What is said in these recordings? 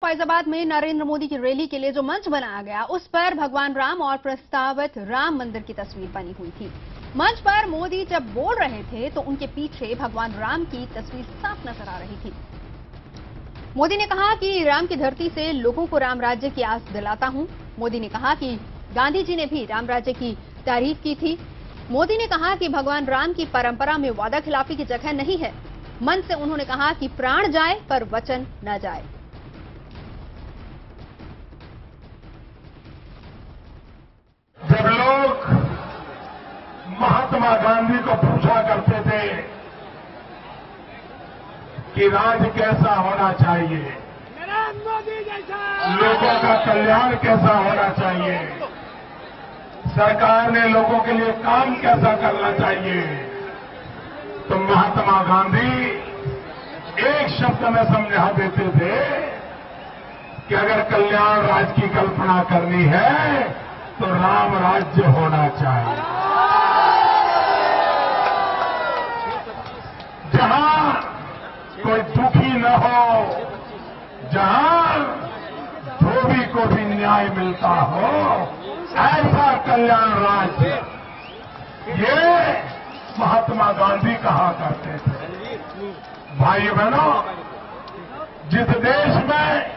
फैजाबाद में नरेंद्र मोदी की रैली के लिए जो मंच बनाया गया, उस पर भगवान राम और प्रस्तावित राम मंदिर की तस्वीर बनी हुई थी। मंच पर मोदी जब बोल रहे थे तो उनके पीछे भगवान राम की तस्वीर साफ नजर आ रही थी। मोदी ने कहा कि राम की धरती से लोगों को राम राज्य की आस दिलाता हूं। मोदी ने कहा कि गांधी जी ने भी राम राज्य की तारीफ की थी। मोदी ने कहा कि भगवान राम की परंपरा में वादा खिलाफी की जगह नहीं है। मंच से उन्होंने कहा कि प्राण जाए पर वचन न जाए। जब लोग महात्मा गांधी को पूछा करते थे कि राज कैसा होना चाहिए, लोगों का कल्याण कैसा होना चाहिए, सरकार ने लोगों के लिए काम कैसा करना चाहिए, तो महात्मा गांधी एक शब्द में समझा देते थे कि अगर कल्याण राज की कल्पना करनी है तो राम राज्य होना चाहिए। जहां कोई दुखी न हो, जहां धोबी को भी न्याय मिलता हो, ऐसा कल्याण राज्य, ये महात्मा गांधी कहा करते थे। भाई बहनों, जिस देश में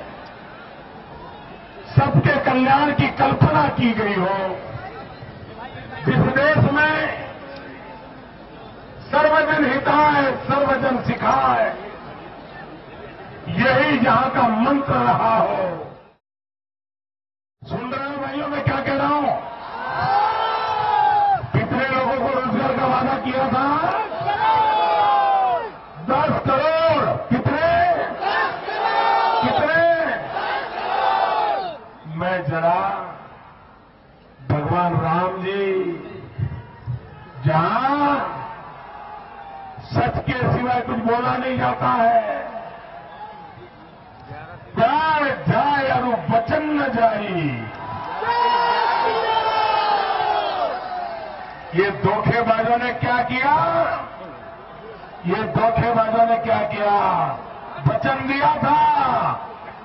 सबके कल्याण की कल्पना की गई हो, जिस देश में सर्वजन हिताय सर्वजन सिखाय, यही यहां का मंत्र रहा हो। सुन रहे हो भाइयों, मैं क्या कह रहा हूं? कितने लोगों को रोजगार का वादा किया था? 10 करोड़। कितने? मैं जरा भगवान राम जी जहां सच के सिवाय कुछ बोला नहीं जाता है, प्राण जाए और वचन न जाए, ये धोखेबाजों ने क्या किया? ये धोखेबाजों ने क्या किया? वचन दिया था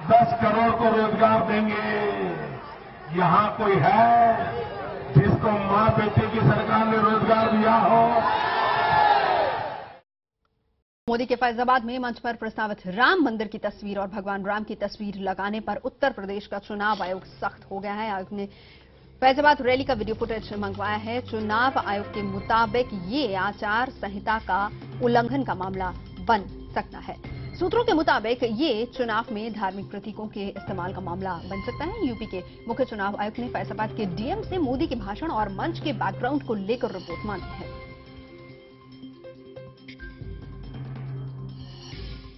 10 करोड़ को रोजगार देंगे। यहां कोई है जिसको मां बेटे की सरकार ने रोजगार दिया हो? मोदी के फैजाबाद में मंच पर प्रस्तावित राम मंदिर की तस्वीर और भगवान राम की तस्वीर लगाने पर उत्तर प्रदेश का चुनाव आयोग सख्त हो गया है। आयोग ने फैजाबाद रैली का वीडियो फुटेज मंगवाया है। चुनाव आयोग के मुताबिक ये आचार संहिता का उल्लंघन का मामला बन सकता है। सूत्रों के मुताबिक ये चुनाव में धार्मिक प्रतीकों के इस्तेमाल का मामला बन सकता है। यूपी के मुख्य चुनाव आयुक्त ने फैजाबाद के डीएम से मोदी के भाषण और मंच के बैकग्राउंड को लेकर रिपोर्ट मांगी है।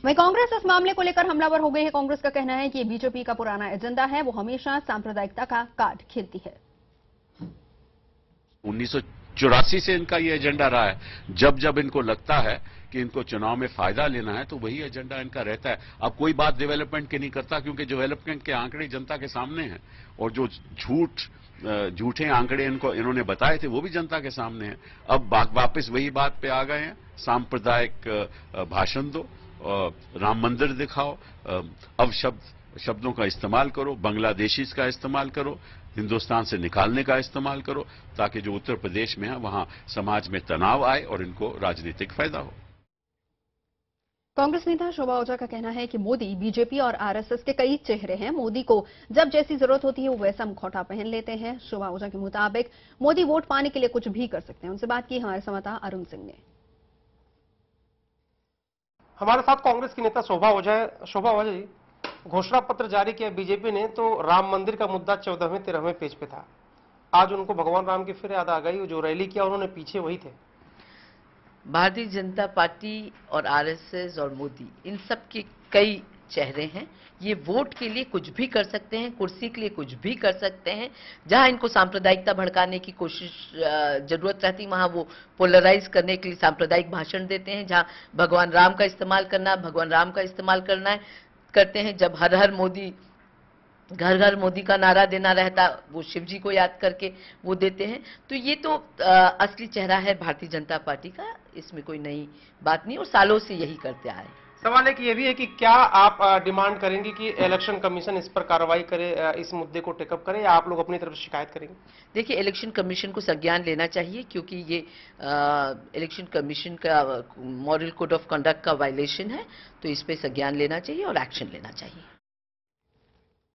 वहीं कांग्रेस इस मामले को लेकर हमलावर हो गई है। कांग्रेस का कहना है कि ये बीजेपी का पुराना एजेंडा है, वो हमेशा सांप्रदायिकता का कार्ड खेलती है। 1984 से इनका ये एजेंडा रहा है। जब जब इनको लगता है कि इनको चुनाव में फायदा लेना है तो वही एजेंडा इनका रहता है। अब कोई बात डेवलपमेंट की नहीं करता, क्योंकि डेवलपमेंट के आंकड़े जनता के सामने हैं और जो झूठे आंकड़े इन्होंने बताए थे वो भी जनता के सामने हैं। अब वापस वही बात पे आ गए हैं, सांप्रदायिक भाषण दो, राम मंदिर दिखाओ, अब शब्दों का इस्तेमाल करो, बांग्लादेशीज का इस्तेमाल करो, हिंदुस्तान से निकालने का इस्तेमाल करो, ताकि जो उत्तर प्रदेश में है वहां समाज में तनाव आए और इनको राजनीतिक फायदा हो। कांग्रेस नेता शोभा ओझा का कहना है कि मोदी बीजेपी और आरएसएस के कई चेहरे हैं। मोदी को जब जैसी जरूरत होती है वो वैसा मुखौटा पहन लेते हैं। शोभा ओझा के मुताबिक मोदी वोट पाने के लिए कुछ भी कर सकते हैं। उनसे बात की हमारे संवाददाता अरुण सिंह ने। हमारे साथ कांग्रेस की नेता शोभा ओझा है। शोभा ओझा जी, घोषणा पत्र जारी किया बीजेपी ने, तो राम मंदिर का मुद्दा 14वें 13वें पेज पे था। आज उनको भगवान राम की फिर याद आ गई। जो रैली किया उन्होंने पीछे वही थे। भारतीय जनता पार्टी और आरएसएस और मोदी, इन सब के कई चेहरे हैं। ये वोट के लिए कुछ भी कर सकते हैं, कुर्सी के लिए कुछ भी कर सकते हैं। जहां इनको सांप्रदायिकता भड़काने की कोशिश जरूरत रहती, वहां वो पोलराइज करने के लिए सांप्रदायिक भाषण देते हैं। जहां भगवान राम का इस्तेमाल करना है, भगवान राम का इस्तेमाल करना है करते हैं। जब हर हर मोदी, घर घर मोदी का नारा देना रहता, वो शिव जी को याद करके वो देते हैं। तो ये तो असली चेहरा है भारतीय जनता पार्टी का, इसमें कोई नई बात नहीं और सालों से यही करते आए। सवाल एक ये भी है कि क्या आप डिमांड करेंगे कि इलेक्शन कमीशन इस पर कार्रवाई करे, इस मुद्दे को टेकअप करे, या आप लोग अपनी तरफ से शिकायत करेंगे? देखिए, इलेक्शन कमीशन को संज्ञान लेना चाहिए, क्योंकि ये इलेक्शन कमीशन का मॉरल कोड ऑफ कंडक्ट का वायलेशन है, तो इस पे संज्ञान लेना चाहिए और एक्शन लेना चाहिए।